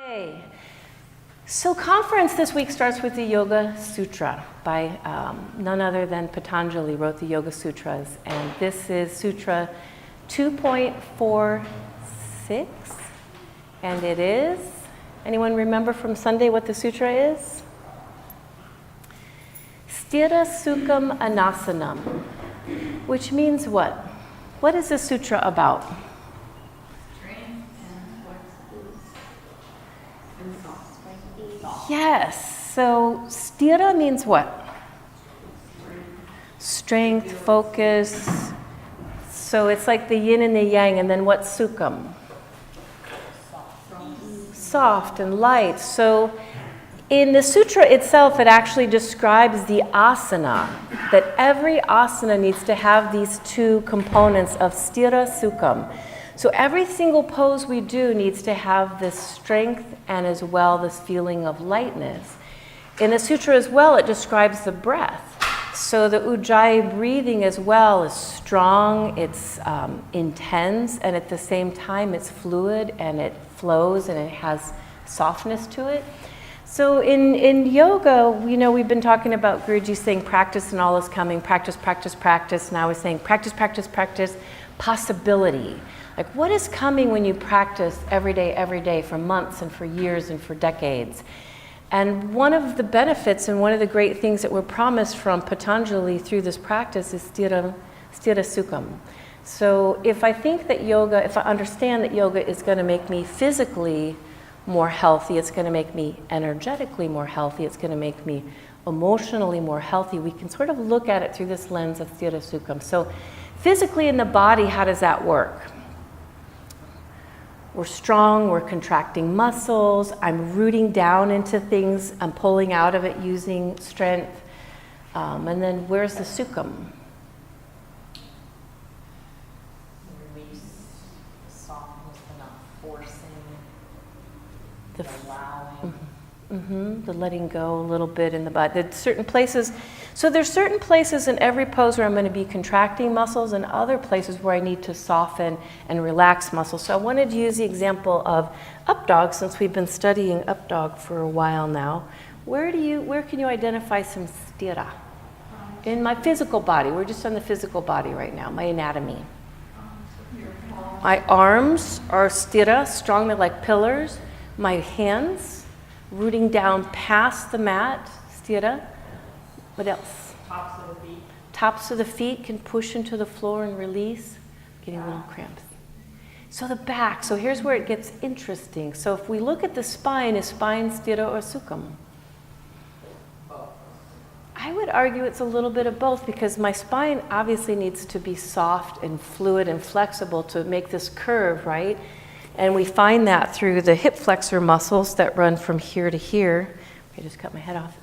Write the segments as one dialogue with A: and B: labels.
A: Hey. So conference this week starts with the Yoga Sutra by none other than Patanjali wrote the Yoga Sutras. And this is Sutra 2.46. And it is, anyone remember from Sunday what the sutra is? Sthira Sukham Anasanam, which means what? What is the sutra about? Yes, so sthira means what? Strength, focus. So it's like the yin and the yang, and then what's sukham? Soft and light. So in the sutra itself, it actually describes the asana, that every asana needs to have these two components of sthira, sukham. So every single pose we do needs to have this strength and as well this feeling of lightness. In the sutra as well, it describes the breath. So the ujjayi breathing as well is strong, it's intense, and at the same time it's fluid and it flows and it has softness to it. So in yoga, we've been talking about Guruji saying practice and all is coming, practice, practice, practice. Now we're saying practice, practice, practice, possibility. Like what is coming when you practice every day for months and for years and for decades? And one of the benefits and one of the great things that we're promised from Patanjali through this practice is sthira sukham. So if I understand that yoga is going to make me physically more healthy, it's going to make me energetically more healthy, it's going to make me emotionally more healthy, we can sort of look at it through this lens of sthira sukham. So physically in the body, how does that work? We're strong, we're contracting muscles, I'm rooting down into things, I'm pulling out of it using strength. And then where's the sukham?
B: Release, softness, but not forcing, allowing.
A: The letting go a little bit in the body. There's certain places in every pose where I'm going to be contracting muscles and other places where I need to soften and relax muscles. So I wanted to use the example of up dog since we've been studying up dog for a while now. Where can you identify some sthira? In my physical body. We're just on the physical body right now, my anatomy. My arms are sthira, strong, they're like pillars. My hands rooting down past the mat, sthira. What else?
B: Tops of the feet.
A: Tops of the feet can push into the floor and release. Getting little cramps. So the back. So here's where it gets interesting. So if we look at the spine, is spine sthira or sukham?
B: Both.
A: I would argue it's a little bit of both because my spine obviously needs to be soft and fluid and flexible to make this curve, right? And we find that through the hip flexor muscles that run from here to here. I just cut my head off.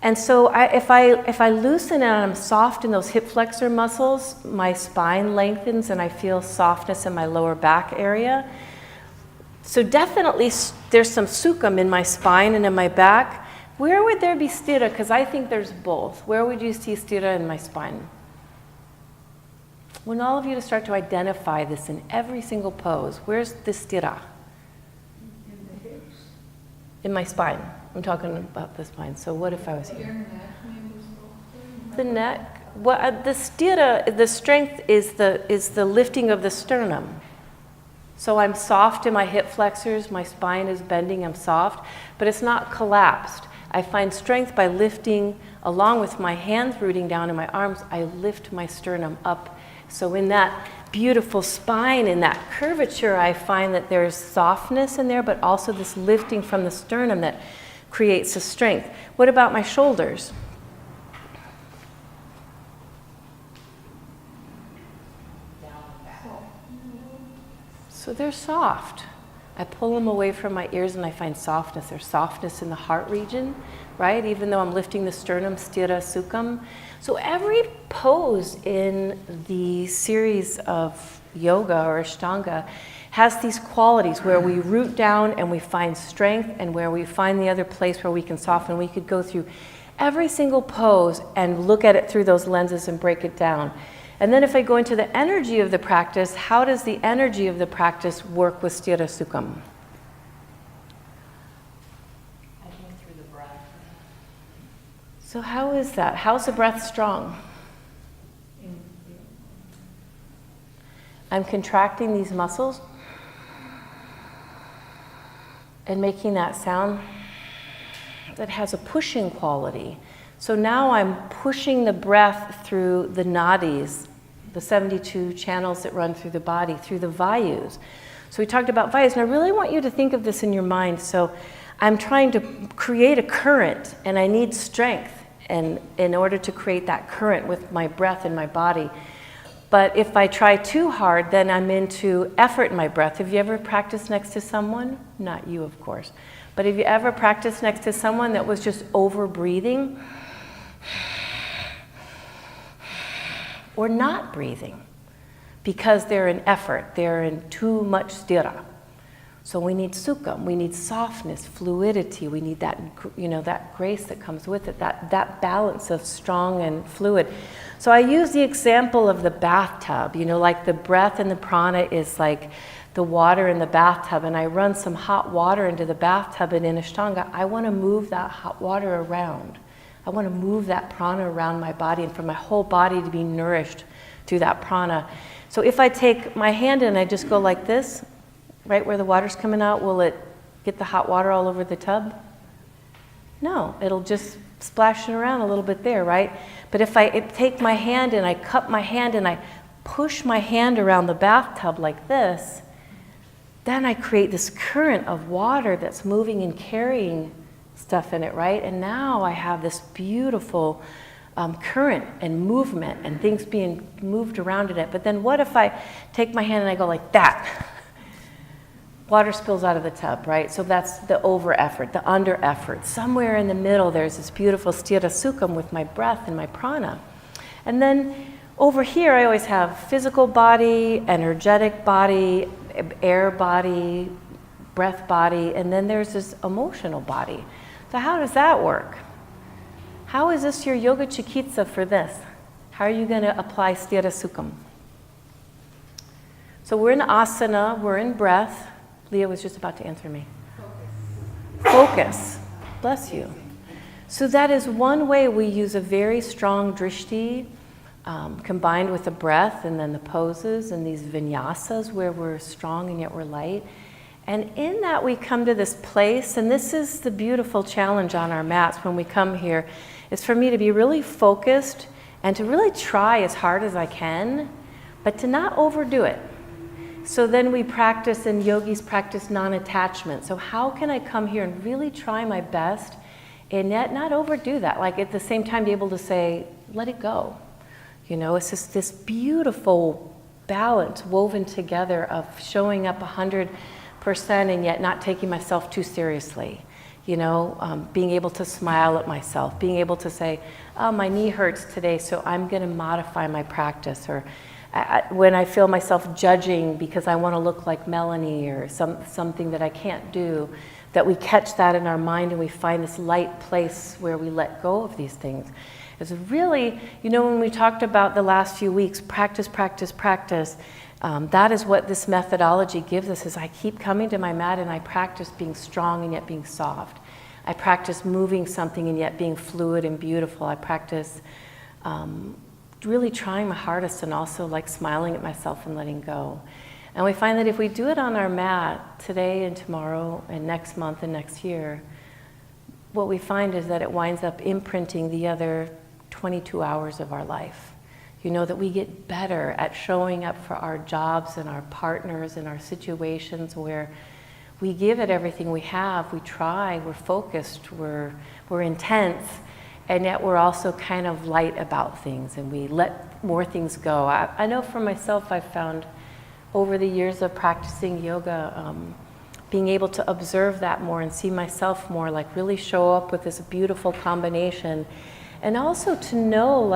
A: And so if I loosen and I'm soft in those hip flexor muscles, my spine lengthens and I feel softness in my lower back area. So definitely there's some sukham in my spine and in my back. Where would there be sthira? Because I think there's both. Where would you see sthira in my spine? I want all of you to start to identify this in every single pose. Where's the sthira?
B: In the hips.
A: In my spine. I'm talking about the spine. So what if I was here? The neck. The sthira, the strength is the lifting of the sternum. So I'm soft in my hip flexors, my spine is bending, I'm soft, but it's not collapsed. I find strength by lifting, along with my hands rooting down in my arms, I lift my sternum up. So in that beautiful spine, in that curvature, I find that there's softness in there, but also this lifting from the sternum that creates a strength. What about my shoulders? So they're soft. I pull them away from my ears and I find softness. There's softness in the heart region, right? Even though I'm lifting the sternum, sthira, sukham. So every pose in the series of yoga or Ashtanga has these qualities where we root down and we find strength and where we find the other place where we can soften. We could go through every single pose and look at it through those lenses and break it down. And then if I go into the energy of the practice, how does the energy of the practice work with Sthira Sukham?
B: I think through the breath.
A: So how is that? How's the breath strong? I'm contracting these muscles and making that sound that has a pushing quality. So now I'm pushing the breath through the nadis, the 72 channels that run through the body, through the vayus. So we talked about vayus, and I really want you to think of this in your mind. So I'm trying to create a current, and I need strength in order to create that current with my breath in my body. But if I try too hard, then I'm into effort in my breath. Have you ever practiced next to someone? Not you, of course. But have you ever practiced next to someone that was just over-breathing? Or not breathing? Because they're in effort. They're in too much sthira. So we need sukham, we need softness, fluidity, we need that, that grace that comes with it, that balance of strong and fluid. So I use the example of the bathtub, like the breath and the prana is like the water in the bathtub, and I run some hot water into the bathtub, and in Ashtanga, I want to move that hot water around. I want to move that prana around my body and for my whole body to be nourished through that prana. So if I take my hand and I just go like this, right where the water's coming out, will it get the hot water all over the tub? No, it'll just splash it around a little bit there, right? But if I take my hand and I cup my hand and I push my hand around the bathtub like this, then I create this current of water that's moving and carrying stuff in it, right? And now I have this beautiful current and movement and things being moved around in it. But then what if I take my hand and I go like that? Water spills out of the tub, right? So that's the over effort, the under effort. Somewhere in the middle, there's this beautiful sthira sukham with my breath and my prana. And then over here, I always have physical body, energetic body, air body, breath body, and then there's this emotional body. So how does that work? How is this your yoga chikitsa for this? How are you going to apply sthira sukham? So we're in asana, we're in breath. Leah was just about to answer me. Focus. Bless you. So that is one way we use a very strong drishti combined with the breath and then the poses and these vinyasas where we're strong and yet we're light. And in that we come to this place, and this is the beautiful challenge on our mats when we come here, is for me to be really focused and to really try as hard as I can, but to not overdo it. So then we practice, and yogis practice non-attachment. So how can I come here and really try my best and yet not overdo that? Like at the same time be able to say, let it go. It's just this beautiful balance woven together of showing up 100% and yet not taking myself too seriously. Being able to smile at myself, being able to say, oh, my knee hurts today, so I'm going to modify my practice. Or when I feel myself judging because I want to look like Melanie or something that I can't do, that we catch that in our mind and we find this light place where we let go of these things. It's really, when we talked about the last few weeks, practice, practice, practice, that is what this methodology gives us, is I keep coming to my mat and I practice being strong and yet being soft. I practice moving something and yet being fluid and beautiful. I practice really trying my hardest and also like smiling at myself and letting go. And we find that if we do it on our mat today and tomorrow and next month and next year, what we find is that it winds up imprinting the other 22 hours of our life. That we get better at showing up for our jobs and our partners and our situations where we give it everything we have, we try, we're focused, we're intense, and yet we're also kind of light about things and we let more things go. I know for myself, I've found over the years of practicing yoga, being able to observe that more and see myself more, like really show up with this beautiful combination. And also to know,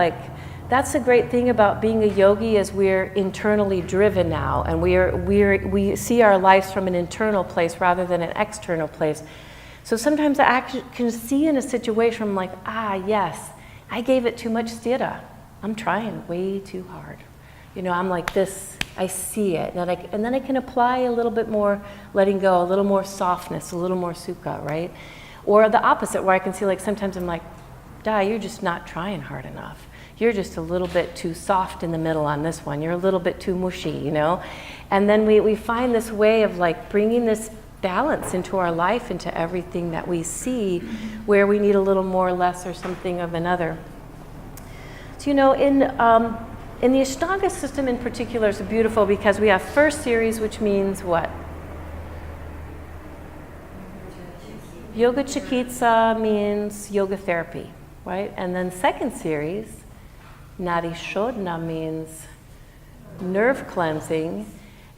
A: that's the great thing about being a yogi, is we're internally driven now, and we see our lives from an internal place rather than an external place. So sometimes I actually can see in a situation, I'm like, yes, I gave it too much sthira. I'm trying way too hard. I'm like this, I see it, and then I can apply a little bit more letting go, a little more softness, a little more sukha, right? Or the opposite, where I can see like sometimes I'm like, you're just not trying hard enough. You're just a little bit too soft in the middle on this one. You're a little bit too mushy, And then we find this way of like bringing this balance into our life, into everything that we see, where we need a little more, less, or something of another. So, in the Ashtanga system in particular, it's beautiful because we have first series, which means what? Yoga Chikitsa means yoga therapy, right? And then second series, Nadi Shodhana, means nerve cleansing.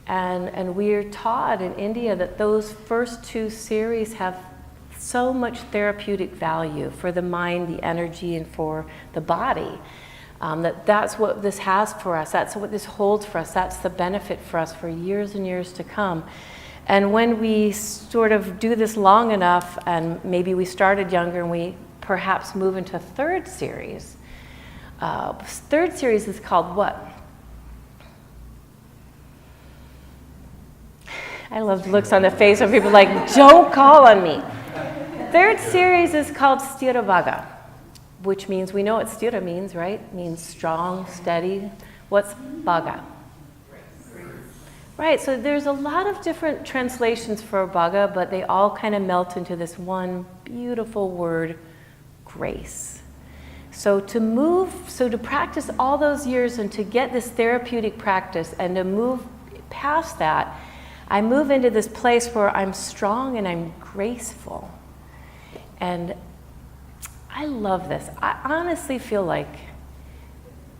A: And we're taught in India that those first two series have so much therapeutic value for the mind, the energy, and for the body. That's what this has for us. That's what this holds for us. That's the benefit for us for years and years to come. And when we sort of do this long enough, and maybe we started younger and we perhaps move into third series. Third series is called what? I love the looks on the face of people like, don't call on me. Third series is called Sthira Bhaga, which means, we know what Sthira means, right? It means strong, steady. What's Bhaga? Right, so there's a lot of different translations for Bhaga, but they all kind of melt into this one beautiful word, grace. So to practice all those years and to get this therapeutic practice and to move past that, I move into this place where I'm strong and I'm graceful. And I love this. I honestly feel like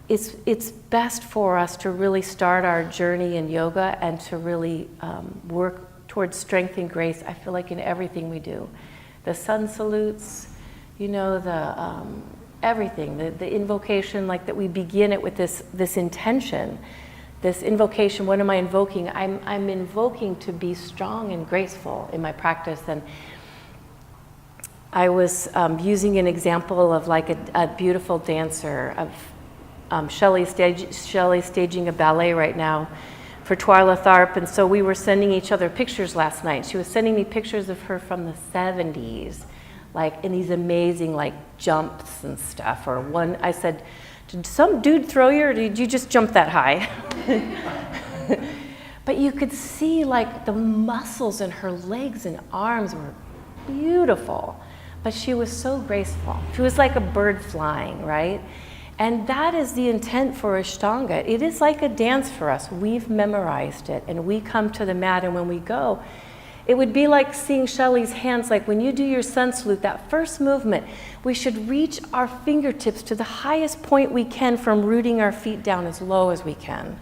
A: it's best for us to really start our journey in yoga and to really work towards strength and grace. I feel like in everything we do. The sun salutes, everything, the invocation, like that we begin it with this intention. This invocation, what am I invoking? I'm invoking to be strong and graceful in my practice. And I was using an example of like a beautiful dancer, of Shelley staging a ballet right now for Twyla Tharp. And so we were sending each other pictures last night. She was sending me pictures of her from the 70s, like in these amazing like jumps and stuff. Or one, I said, did some dude throw you, or did you just jump that high? But you could see like the muscles in her legs and arms were beautiful, but she was so graceful. She was like a bird flying, right? And that is the intent for Ashtanga. It is like a dance for us. We've memorized it, and we come to the mat, and when we go, it would be like seeing Shelley's hands, like when you do your sun salute, that first movement, we should reach our fingertips to the highest point we can from rooting our feet down as low as we can.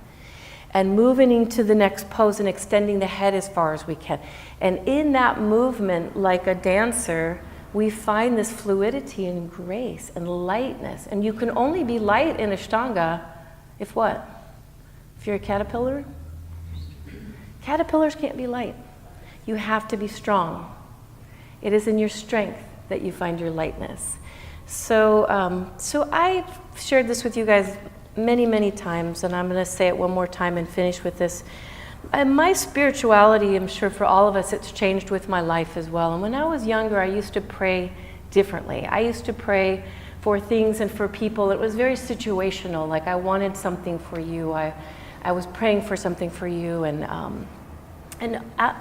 A: And moving into the next pose and extending the head as far as we can. And in that movement, like a dancer, we find this fluidity and grace and lightness. And you can only be light in Ashtanga if what? If you're a caterpillar? Caterpillars can't be light. You have to be strong. It is in your strength that you find your lightness. So I've shared this with you guys many, many times, and I'm going to say it one more time and finish with this. And my spirituality, I'm sure for all of us, it's changed with my life as well. And when I was younger, I used to pray differently. I used to pray for things and for people. It was very situational, like I wanted something for you. I was praying for something for you, and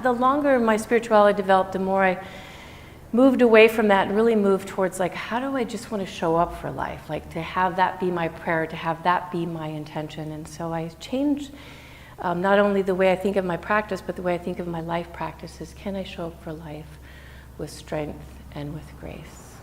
A: the longer my spirituality developed, the more I moved away from that and really moved towards like, how do I just want to show up for life? Like to have that be my prayer, to have that be my intention. And so I changed not only the way I think of my practice, but the way I think of my life practices. Can I show up for life with strength and with grace?